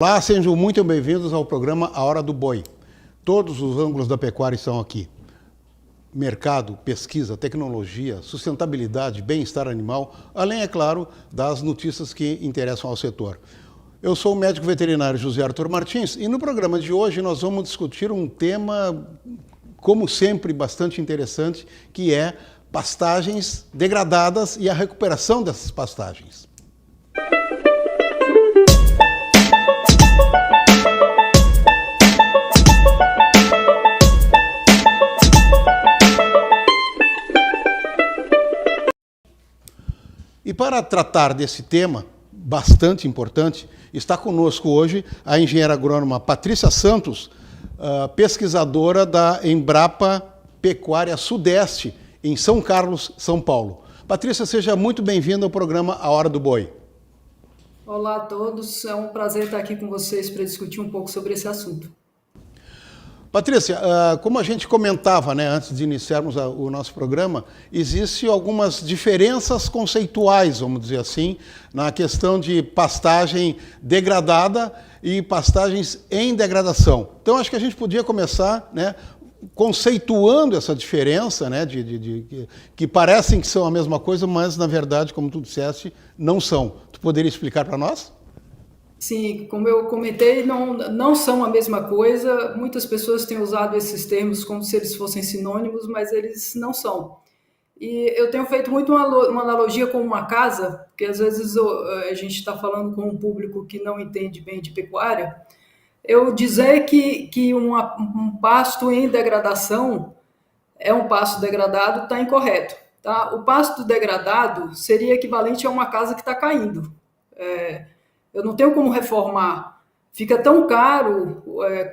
Olá, sejam muito bem-vindos ao programa A Hora do Boi. Todos os ângulos da pecuária estão aqui. Mercado, pesquisa, tecnologia, sustentabilidade, bem-estar animal, além, é claro, das notícias que interessam ao setor. Eu sou o médico veterinário José Arthur Martins e no programa de hoje nós vamos discutir um tema, como sempre, bastante interessante, que é pastagens degradadas e a recuperação dessas pastagens. E para tratar desse tema bastante importante, está conosco hoje a engenheira agrônoma Patrícia Santos, pesquisadora da Embrapa Pecuária Sudeste, em São Carlos, São Paulo. Patrícia, seja muito bem-vinda ao programa A Hora do Boi. Olá a todos, é um prazer estar aqui com vocês para discutir um pouco sobre esse assunto. Patrícia, como a gente comentava, antes de iniciarmos o nosso programa, existem algumas diferenças conceituais, vamos dizer assim, na questão de pastagem degradada e pastagens em degradação. Então, acho que a gente podia começar, conceituando essa diferença, que parecem que são a mesma coisa, mas, na verdade, como tu disseste, não são. Tu poderia explicar para nós? Sim, como eu comentei, não são a mesma coisa. Muitas pessoas têm usado esses termos como se eles fossem sinônimos, mas eles não são. E eu tenho feito muito uma analogia com uma casa, porque às vezes a gente está falando com um público que não entende bem de pecuária. Eu dizer que um pasto em degradação é um pasto degradado está incorreto. Tá? O pasto degradado seria equivalente a uma casa que está caindo. Eu não tenho como reformar. Fica tão caro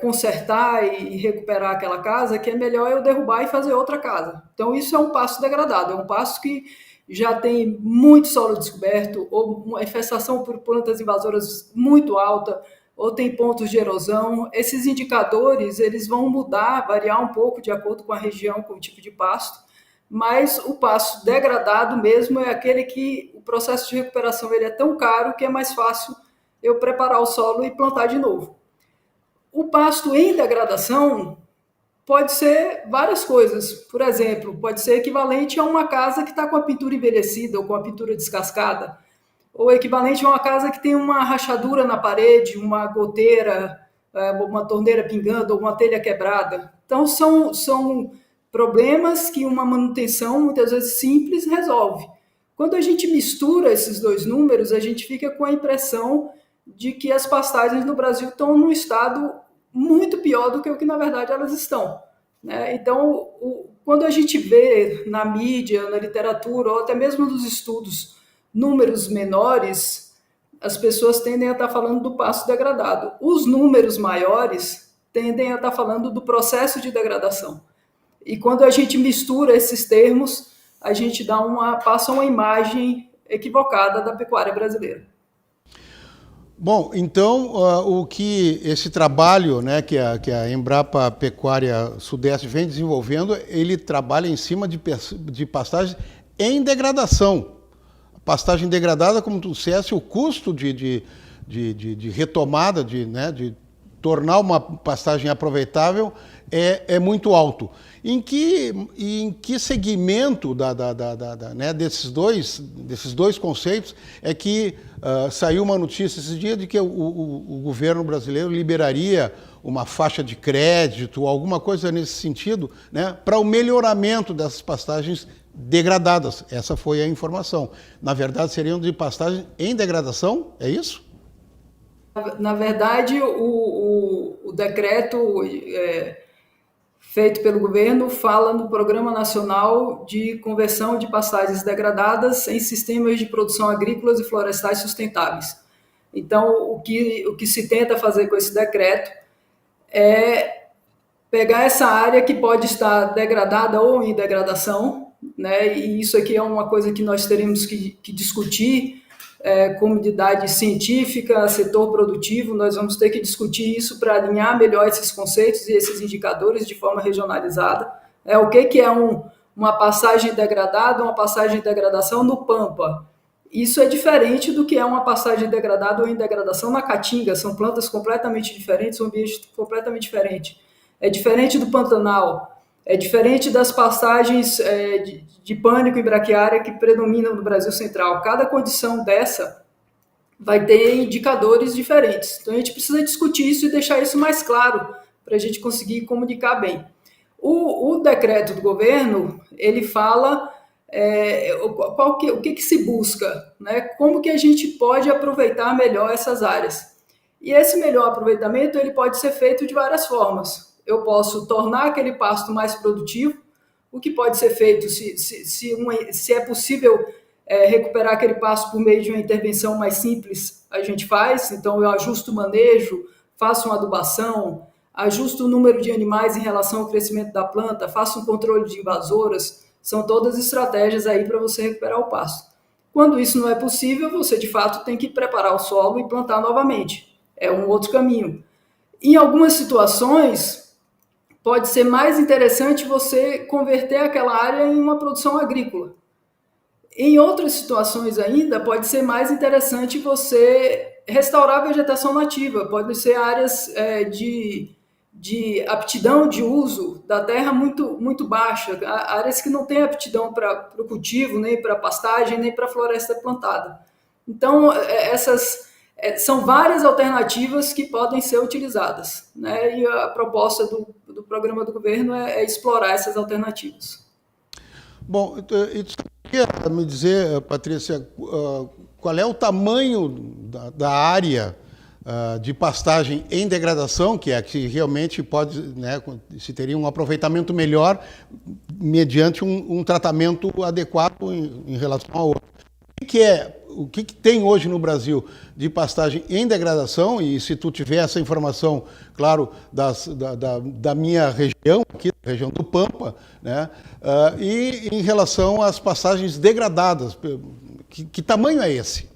consertar e recuperar aquela casa que é melhor eu derrubar e fazer outra casa. Então isso é um pasto degradado, é um pasto que já tem muito solo descoberto, ou uma infestação por plantas invasoras muito alta, ou tem pontos de erosão. Esses indicadores eles vão mudar, variar um pouco de acordo com a região, com o tipo de pasto, mas o pasto degradado mesmo é aquele que o processo de recuperação ele é tão caro que é mais fácil eu preparar o solo e plantar de novo. O pasto em degradação pode ser várias coisas. Por exemplo, pode ser equivalente a uma casa que está com a pintura envelhecida ou com a pintura descascada, ou equivalente a uma casa que tem uma rachadura na parede, uma goteira, uma torneira pingando ou uma telha quebrada. Então, são problemas que uma manutenção, muitas vezes simples, resolve. Quando a gente mistura esses dois números, a gente fica com a impressão de que as pastagens no Brasil estão num estado muito pior do que o que, na verdade, elas estão. Então, quando a gente vê na mídia, na literatura, ou até mesmo nos estudos, números menores, as pessoas tendem a estar falando do pasto degradado. Os números maiores tendem a estar falando do processo de degradação. E quando a gente mistura esses termos, a gente passa uma imagem equivocada da pecuária brasileira. Bom, então o que esse trabalho que a Embrapa Pecuária Sudeste vem desenvolvendo, ele trabalha em cima de pastagens em degradação. Pastagem degradada, como tu disseste, o custo de retomada, de tornar uma pastagem aproveitável é muito alto. Em que segmento desses dois conceitos é que saiu uma notícia esse dia de que o governo brasileiro liberaria uma faixa de crédito, alguma coisa nesse sentido, para o melhoramento dessas pastagens degradadas? Essa foi a informação. Na verdade, seriam de pastagens em degradação? É isso? Na verdade, o decreto feito pelo governo fala no Programa Nacional de Conversão de Pastagens Degradadas em Sistemas de Produção Agrícolas e Florestais Sustentáveis. Então, o que se tenta fazer com esse decreto é pegar essa área que pode estar degradada ou em degradação, e isso aqui é uma coisa que nós teremos que discutir, comunidade científica, setor produtivo, nós vamos ter que discutir isso para alinhar melhor esses conceitos e esses indicadores de forma regionalizada. O que é uma passagem degradada, uma passagem de degradação no Pampa, Isso é diferente do que é uma pastagem degradada ou em degradação na caatinga. São plantas completamente diferentes, um ambiente completamente diferente. É diferente do Pantanal, é diferente das pastagens de pânico e braquiária que predominam no Brasil Central. Cada condição dessa vai ter indicadores diferentes. Então, a gente precisa discutir isso e deixar isso mais claro para a gente conseguir comunicar bem. O decreto do governo, ele fala o que se busca, né? Como que a gente pode aproveitar melhor essas áreas. E esse melhor aproveitamento ele pode ser feito de várias formas. Eu posso tornar aquele pasto mais produtivo, o que pode ser feito se é possível recuperar aquele pasto por meio de uma intervenção mais simples, a gente faz. Então, eu ajusto o manejo, faço uma adubação, ajusto o número de animais em relação ao crescimento da planta, faço um controle de invasoras. São todas estratégias aí para você recuperar o pasto. Quando isso não é possível, você de fato tem que preparar o solo e plantar novamente. É um outro caminho. Em algumas situações, pode ser mais interessante você converter aquela área em uma produção agrícola. Em outras situações ainda, pode ser mais interessante você restaurar a vegetação nativa. Pode ser áreas de aptidão de uso da terra muito, muito baixa, áreas que não têm aptidão para o cultivo, nem para pastagem, nem para floresta plantada. Então, essas são várias alternativas que podem ser utilizadas, né? E a proposta do programa do governo é explorar essas alternativas. Bom, você queria me dizer, Patrícia, qual é o tamanho da área de pastagem em degradação, que é que realmente pode, né, se teria um aproveitamento melhor mediante um tratamento adequado em relação ao outro. O que tem hoje no Brasil de pastagem em degradação, e se tu tiver essa informação, claro, da minha região, aqui, da região do Pampa, né, e em relação às pastagens degradadas, que tamanho é esse?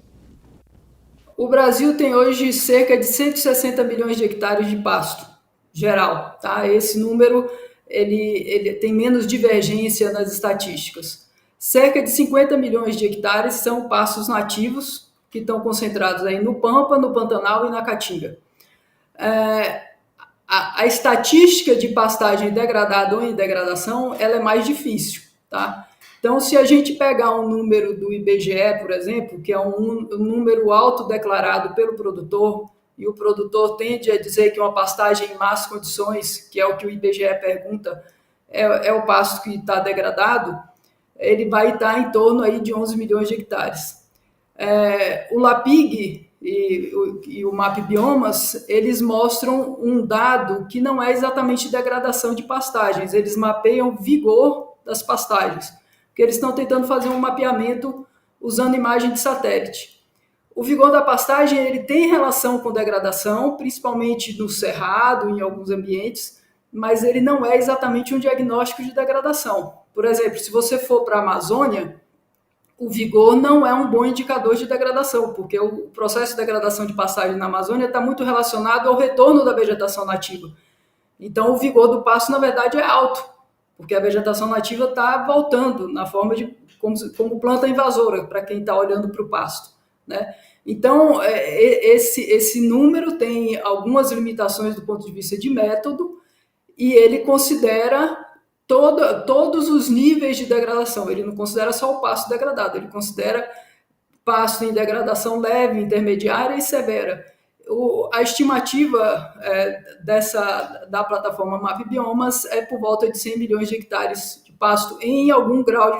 O Brasil tem hoje cerca de 160 milhões de hectares de pasto geral, tá? Esse número ele tem menos divergência nas estatísticas. Cerca de 50 milhões de hectares são pastos nativos, que estão concentrados aí no Pampa, no Pantanal e na Caatinga. A estatística de pastagem degradada ou em degradação, ela é mais difícil, tá? Então, se a gente pegar um número do IBGE, por exemplo, que é um número autodeclarado pelo produtor, e o produtor tende a dizer que uma pastagem em más condições, que é o que o IBGE pergunta, é o pasto que está degradado, ele vai estar em torno aí de 11 milhões de hectares. O LAPIG e o MAP Biomas, eles mostram um dado que não é exatamente degradação de pastagens, eles mapeiam vigor das pastagens, porque eles estão tentando fazer um mapeamento usando imagem de satélite. O vigor da pastagem ele tem relação com degradação, principalmente no cerrado, em alguns ambientes, mas ele não é exatamente um diagnóstico de degradação. Por exemplo, se você for para a Amazônia, o vigor não é um bom indicador de degradação, porque o processo de degradação de pastagem na Amazônia está muito relacionado ao retorno da vegetação nativa. Então, o vigor do pasto, na verdade, é alto, porque a vegetação nativa está voltando na forma de como planta invasora, para quem está olhando para o pasto, né? Então, esse número tem algumas limitações do ponto de vista de método, e ele considera todos os níveis de degradação. Ele não considera só o pasto degradado, ele considera pasto em degradação leve, intermediária e severa. A estimativa da plataforma MAP Biomas é por volta de 100 milhões de hectares de pasto em algum grau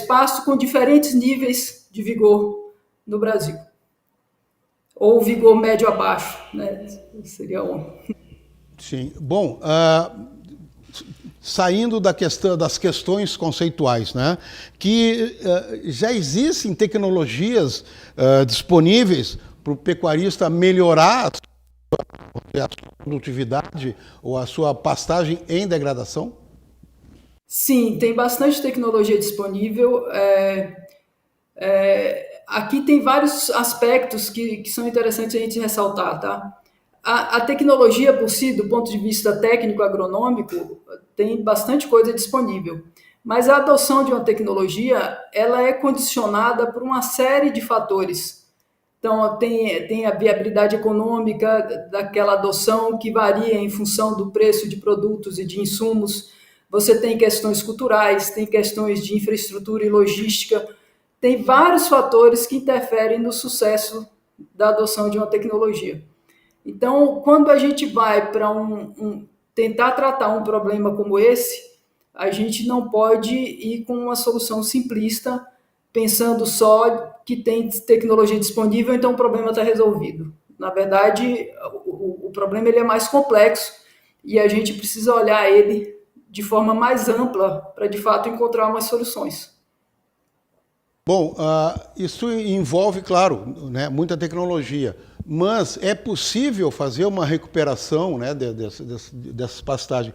pasto com diferentes níveis de vigor no Brasil. Ou vigor médio a baixo, né? Seria um. Sim. Bom, saindo das questões conceituais, né, que já existem tecnologias disponíveis para o pecuarista melhorar a sua produtividade ou a sua pastagem em degradação? Sim, tem bastante tecnologia disponível. Aqui tem vários aspectos que são interessantes a gente ressaltar, tá? A tecnologia por si, do ponto de vista técnico agronômico, tem bastante coisa disponível. Mas a adoção de uma tecnologia, ela é condicionada por uma série de fatores. Então, tem a viabilidade econômica daquela adoção, que varia em função do preço de produtos e de insumos. Você tem questões culturais, tem questões de infraestrutura e logística, tem vários fatores que interferem no sucesso da adoção de uma tecnologia. Então, quando a gente vai para tentar tratar um problema como esse, a gente não pode ir com uma solução simplista, pensando só que tem tecnologia disponível, então o problema está resolvido. Na verdade, o problema ele é mais complexo e a gente precisa olhar ele de forma mais ampla para, de fato, encontrar umas soluções. Bom, isso envolve, claro, né, muita tecnologia, mas é possível fazer uma recuperação, né, dessas pastagens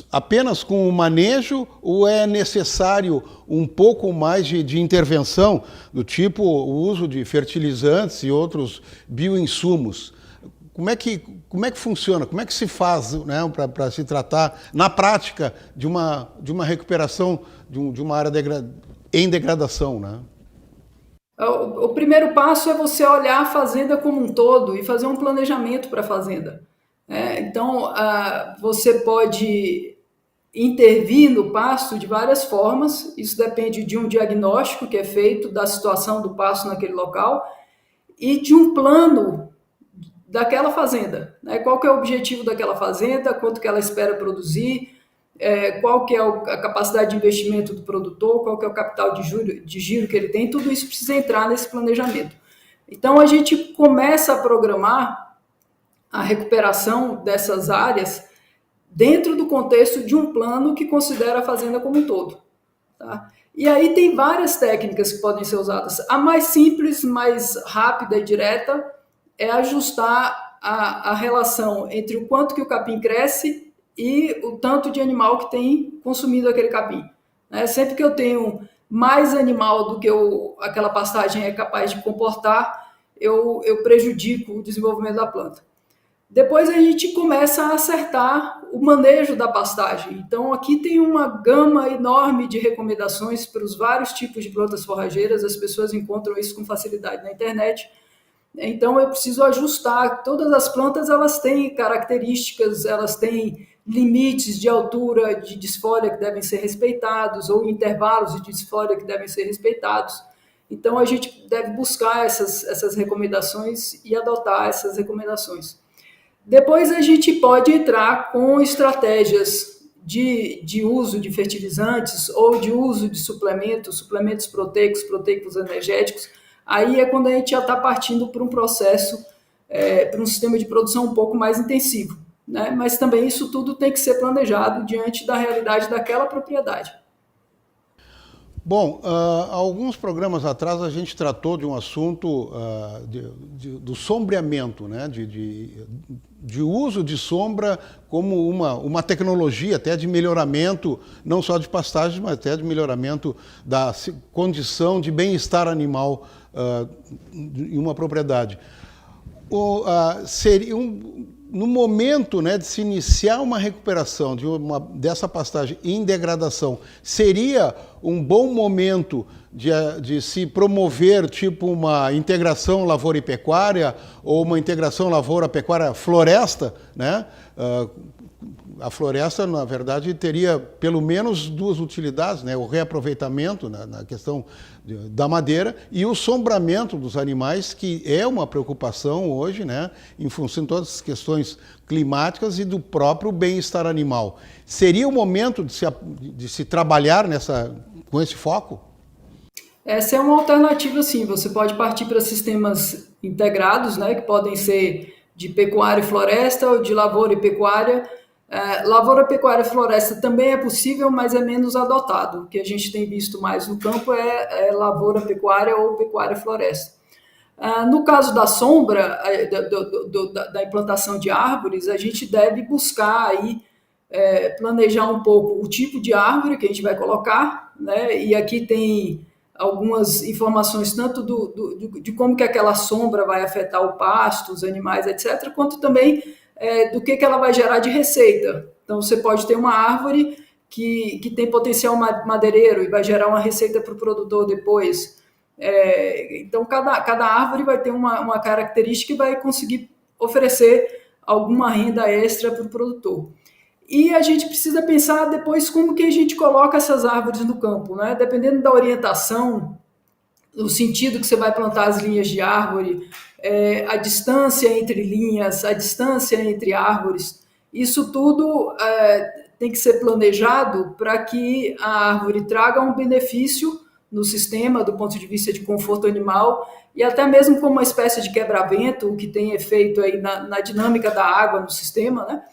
apenas com o manejo, ou é necessário um pouco mais de intervenção, do tipo o uso de fertilizantes e outros bioinsumos? Como é que funciona? Como é que se faz, né, para se tratar, na prática, de uma recuperação de uma área em degradação, né? O primeiro passo é você olhar a fazenda como um todo e fazer um planejamento para a fazenda. Então, você pode intervir no pasto de várias formas, isso depende de um diagnóstico que é feito da situação do pasto naquele local e de um plano daquela fazenda. Qual que é o objetivo daquela fazenda, quanto que ela espera produzir, qual que é a capacidade de investimento do produtor, qual que é o capital de giro que ele tem, tudo isso precisa entrar nesse planejamento. Então, a gente começa a programar a recuperação dessas áreas dentro do contexto de um plano que considera a fazenda como um todo. Tá? E aí tem várias técnicas que podem ser usadas. A mais simples, mais rápida e direta é ajustar a relação entre o quanto que o capim cresce e o tanto de animal que tem consumido aquele capim. Sempre que eu tenho mais animal do que aquela pastagem é capaz de comportar, eu prejudico o desenvolvimento da planta. Depois a gente começa a acertar o manejo da pastagem. Então, aqui tem uma gama enorme de recomendações para os vários tipos de plantas forrageiras, as pessoas encontram isso com facilidade na internet. Então, eu preciso ajustar. Todas as plantas elas têm características, elas têm limites de altura de desfolha que devem ser respeitados, ou intervalos de desfolha que devem ser respeitados. Então, a gente deve buscar essas recomendações e adotar essas recomendações. Depois a gente pode entrar com estratégias de uso de fertilizantes ou de uso de suplementos proteicos energéticos. Aí é quando a gente já está partindo para um processo, para um sistema de produção um pouco mais intensivo. Né? Mas também isso tudo tem que ser planejado diante da realidade daquela propriedade. Bom, alguns programas atrás a gente tratou de um assunto do sombreamento, né? de uso de sombra como uma tecnologia até de melhoramento, não só de pastagens, mas até de melhoramento da condição de bem-estar animal em uma propriedade. Seria no momento, né, de se iniciar uma recuperação dessa pastagem em degradação, seria um bom momento de se promover tipo uma integração lavoura e pecuária ou uma integração lavoura-pecuária-floresta, né? A floresta, na verdade, teria pelo menos duas utilidades, né? O reaproveitamento na questão da madeira e o sombramento dos animais, que é uma preocupação hoje, né? Em função de todas as questões climáticas e do próprio bem-estar animal. Seria o momento de se trabalhar com esse foco? Essa é uma alternativa, sim. Você pode partir para sistemas integrados, né? Que podem ser de pecuária e floresta ou de lavoura e pecuária. Lavoura, pecuária e floresta também é possível, mas é menos adotado. O que a gente tem visto mais no campo é lavoura, pecuária ou pecuária e floresta. No caso da sombra, da implantação de árvores, a gente deve buscar aí, planejar um pouco o tipo de árvore que a gente vai colocar, né? E aqui tem algumas informações tanto de como que aquela sombra vai afetar o pasto, os animais, etc., quanto também do que ela vai gerar de receita. Então, você pode ter uma árvore que tem potencial madeireiro e vai gerar uma receita para o produtor depois. Então, cada árvore vai ter uma característica e vai conseguir oferecer alguma renda extra para o produtor. E a gente precisa pensar depois como que a gente coloca essas árvores no campo, né? Dependendo da orientação, no sentido que você vai plantar as linhas de árvore, a distância entre linhas, a distância entre árvores, isso tudo tem que ser planejado para que a árvore traga um benefício no sistema do ponto de vista de conforto animal e até mesmo como uma espécie de quebra-vento, que tem efeito aí na dinâmica da água no sistema, né?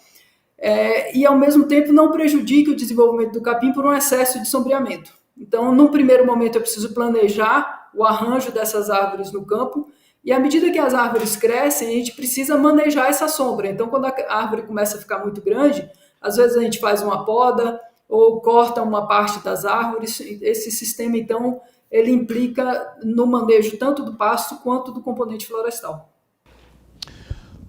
E ao mesmo tempo não prejudique o desenvolvimento do capim por um excesso de sombreamento. Então, num primeiro momento, eu preciso planejar o arranjo dessas árvores no campo, e à medida que as árvores crescem, a gente precisa manejar essa sombra. Então, quando a árvore começa a ficar muito grande, às vezes a gente faz uma poda ou corta uma parte das árvores. Esse sistema, então, ele implica no manejo tanto do pasto quanto do componente florestal.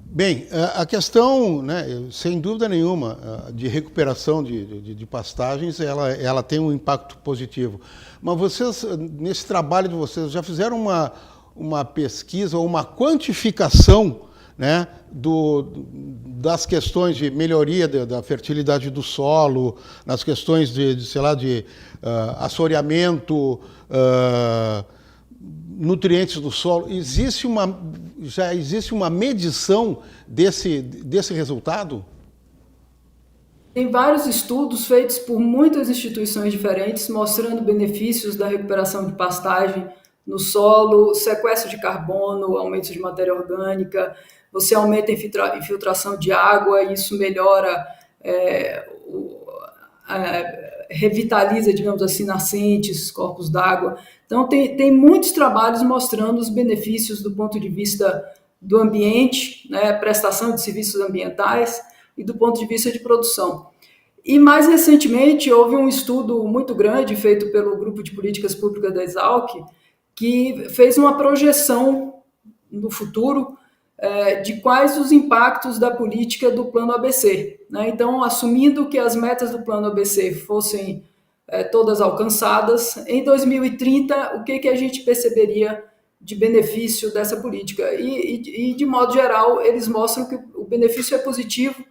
Bem, a questão, né, sem dúvida nenhuma, de recuperação de pastagens, ela tem um impacto positivo. Mas vocês, nesse trabalho de vocês, já fizeram uma pesquisa ou uma quantificação, né, das questões de melhoria da fertilidade do solo, nas questões sei lá, de assoreamento, nutrientes do solo? Já existe uma medição desse resultado? Tem vários estudos feitos por muitas instituições diferentes mostrando benefícios da recuperação de pastagem no solo, sequestro de carbono, aumento de matéria orgânica, você aumenta a infiltração de água, isso melhora, revitaliza, digamos assim, nascentes, corpos d'água. Então, tem muitos trabalhos mostrando os benefícios do ponto de vista do ambiente, né, prestação de serviços ambientais e do ponto de vista de produção. E mais recentemente houve um estudo muito grande feito pelo Grupo de Políticas Públicas da Exalc, que fez uma projeção no futuro de quais os impactos da política do Plano ABC. Né? Então, assumindo que as metas do Plano ABC fossem todas alcançadas, em 2030, o que a gente perceberia de benefício dessa política? E, de modo geral, eles mostram que o benefício é positivo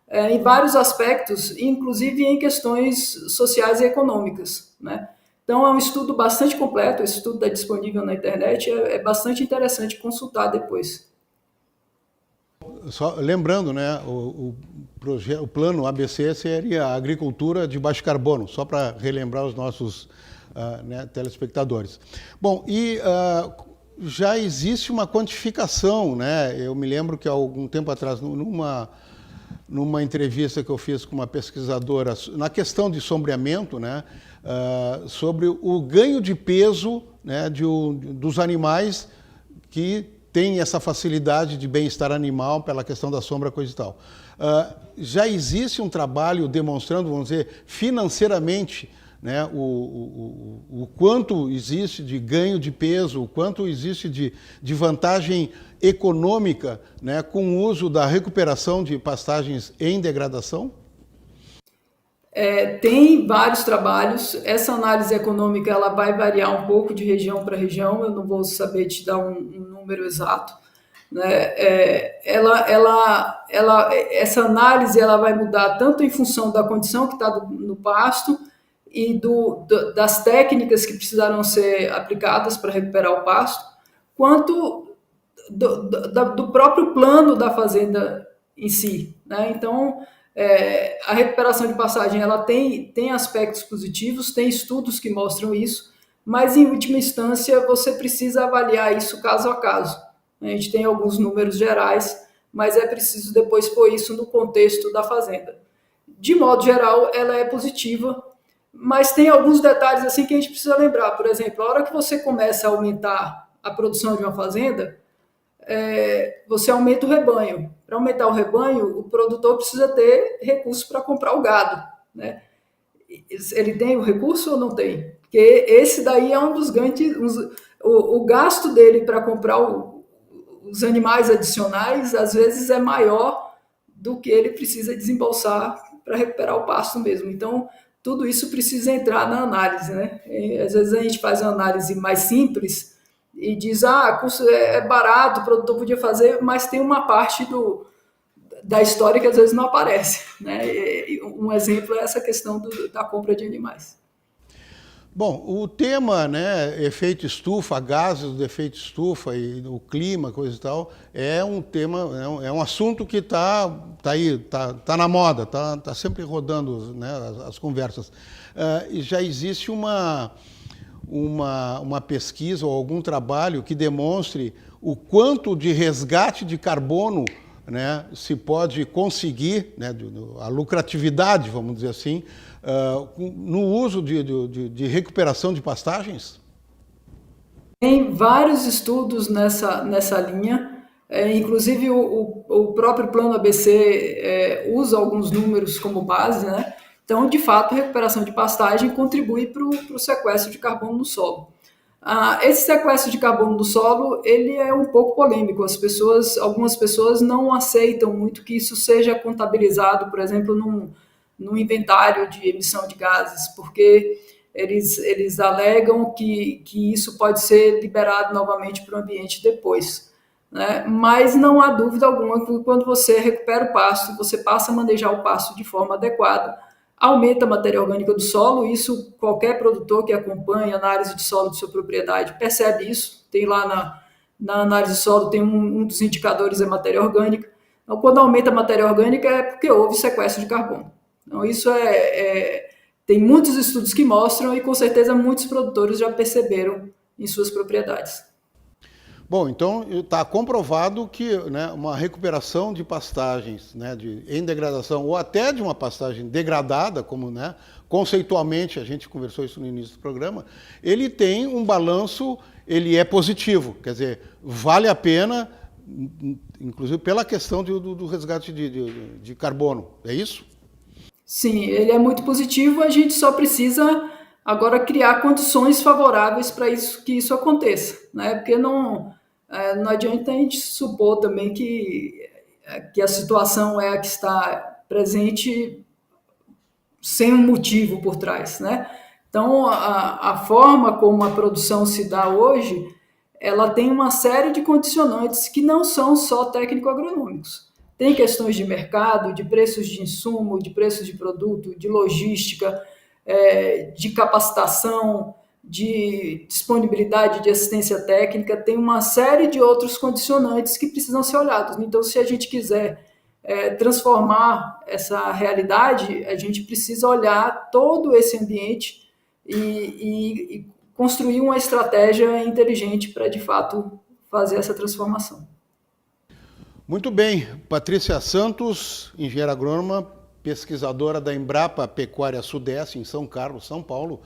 em vários aspectos, inclusive em questões sociais e econômicas, né? Então, é um estudo bastante completo, esse estudo está disponível na internet, é bastante interessante consultar depois. Só lembrando, né, o plano ABC seria a agricultura de baixo carbono, só para relembrar os nossos telespectadores. Bom, e já existe uma quantificação, né? Eu me lembro que há algum tempo atrás, numa entrevista que eu fiz com uma pesquisadora na questão de sombreamento, né, sobre o ganho de peso, né, dos animais que têm essa facilidade de bem-estar animal pela questão da sombra, coisa e tal. Já existe um trabalho demonstrando, vamos dizer, financeiramente, né, o quanto existe de ganho de peso, o quanto existe de vantagem econômica, né, com o uso da recuperação de pastagens em degradação? Tem vários trabalhos. Essa análise econômica ela vai variar um pouco de região para região, eu não vou saber te dar um número exato. Né? Essa análise ela vai mudar tanto em função da condição que está no pasto e das técnicas que precisaram ser aplicadas para recuperar o pasto, quanto do próprio plano da fazenda em si. Né? Então, a recuperação de pastagem ela tem aspectos positivos, tem estudos que mostram isso, mas em última instância você precisa avaliar isso caso a caso. A gente tem alguns números gerais, mas é preciso depois pôr isso no contexto da fazenda. De modo geral, ela é positiva, mas tem alguns detalhes assim que a gente precisa lembrar. Por exemplo, a hora que você começa a aumentar a produção de uma fazenda, você aumenta o rebanho. Para aumentar o rebanho, o produtor precisa ter recursos para comprar o gado. Né? Ele tem o recurso ou não tem? Porque esse daí é um dos ganhos. O gasto dele para comprar os animais adicionais, às vezes, é maior do que ele precisa desembolsar para recuperar o pasto mesmo. Então, tudo isso precisa entrar na análise, né? E, às vezes a gente faz uma análise mais simples e diz, custo é barato, o produtor podia fazer, mas tem uma parte da história que às vezes não aparece, né? E um exemplo é essa questão da compra de animais. Bom, o tema, né, efeito estufa, gases do efeito estufa e o clima, coisa e tal, é um tema, é um assunto que tá aí, tá na moda, tá sempre rodando, né, as conversas. E já existe uma pesquisa ou algum trabalho que demonstre o quanto de resgate de carbono, né, se pode conseguir, né, a lucratividade, vamos dizer assim, no uso de recuperação de pastagens? Tem vários estudos nessa linha, inclusive o próprio Plano ABC usa alguns números como base, né? Então, de fato, a recuperação de pastagem contribui para o sequestro de carbono no solo. Esse sequestro de carbono do solo, ele é um pouco polêmico. Algumas pessoas não aceitam muito que isso seja contabilizado, por exemplo, num inventário de emissão de gases, porque eles alegam que isso pode ser liberado novamente para o ambiente depois, né? Mas não há dúvida alguma que quando você recupera o pasto, você passa a manejar o pasto de forma adequada, aumenta a matéria orgânica do solo. Isso qualquer produtor que acompanha a análise de solo de sua propriedade percebe isso. Tem lá na análise de solo, tem um dos indicadores é matéria orgânica. Então, quando aumenta a matéria orgânica é porque houve sequestro de carbono. Então, isso tem muitos estudos que mostram e com certeza muitos produtores já perceberam em suas propriedades. Bom, então está comprovado que, né, uma recuperação de pastagens, né, em degradação ou até de uma pastagem degradada, como, né, conceitualmente a gente conversou isso no início do programa, ele tem um balanço, ele é positivo, quer dizer, vale a pena, inclusive pela questão do resgate de carbono, é isso? Sim, ele é muito positivo, a gente só precisa agora criar condições favoráveis para que isso aconteça, né? Porque não adianta a gente supor também que a situação é a que está presente sem um motivo por trás, né? Então, a forma como a produção se dá hoje, ela tem uma série de condicionantes que não são só técnico-agronômicos. Tem questões de mercado, de preços de insumo, de preços de produto, de logística, de capacitação, de disponibilidade de assistência técnica, tem uma série de outros condicionantes que precisam ser olhados. Então, se a gente quiser transformar essa realidade, a gente precisa olhar todo esse ambiente e construir uma estratégia inteligente para, de fato, fazer essa transformação. Muito bem. Patrícia Santos, engenheira agrônoma, pesquisadora da Embrapa Pecuária Sudeste, em São Carlos, São Paulo.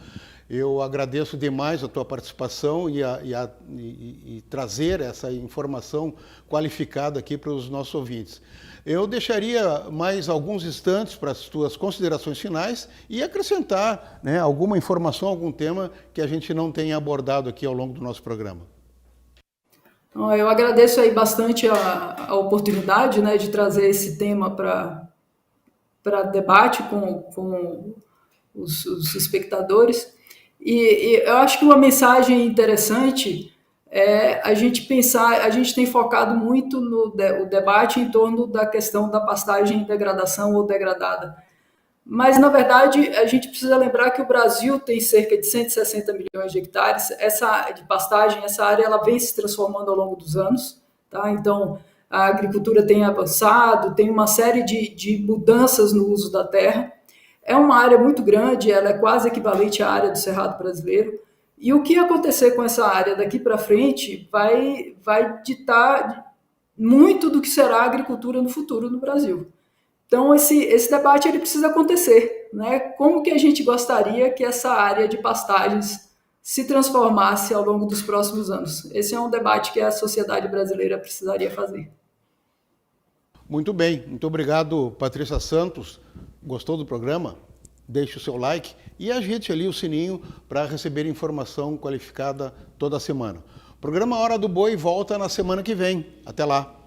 Eu agradeço demais a tua participação e trazer essa informação qualificada aqui para os nossos ouvintes. Eu deixaria mais alguns instantes para as tuas considerações finais e acrescentar, né, alguma informação, algum tema que a gente não tenha abordado aqui ao longo do nosso programa. Eu agradeço aí bastante a oportunidade, né, de trazer esse tema para debate com os espectadores. E eu acho que uma mensagem interessante é a gente pensar, a gente tem focado muito o debate em torno da questão da pastagem em degradação ou degradada. Mas, na verdade, a gente precisa lembrar que o Brasil tem cerca de 160 milhões de hectares de pastagem. Essa área ela vem se transformando ao longo dos anos. Tá? Então, a agricultura tem avançado, tem uma série de mudanças no uso da terra. É uma área muito grande, ela é quase equivalente à área do Cerrado brasileiro. E o que acontecer com essa área daqui para frente vai ditar muito do que será a agricultura no futuro no Brasil. Então, esse debate ele precisa acontecer, né? Como que a gente gostaria que essa área de pastagens se transformasse ao longo dos próximos anos? Esse é um debate que a sociedade brasileira precisaria fazer. Muito bem, muito obrigado, Patrícia Santos. Gostou do programa? Deixe o seu like e agite ali o sininho para receber informação qualificada toda semana. O programa Hora do Boi volta na semana que vem. Até lá!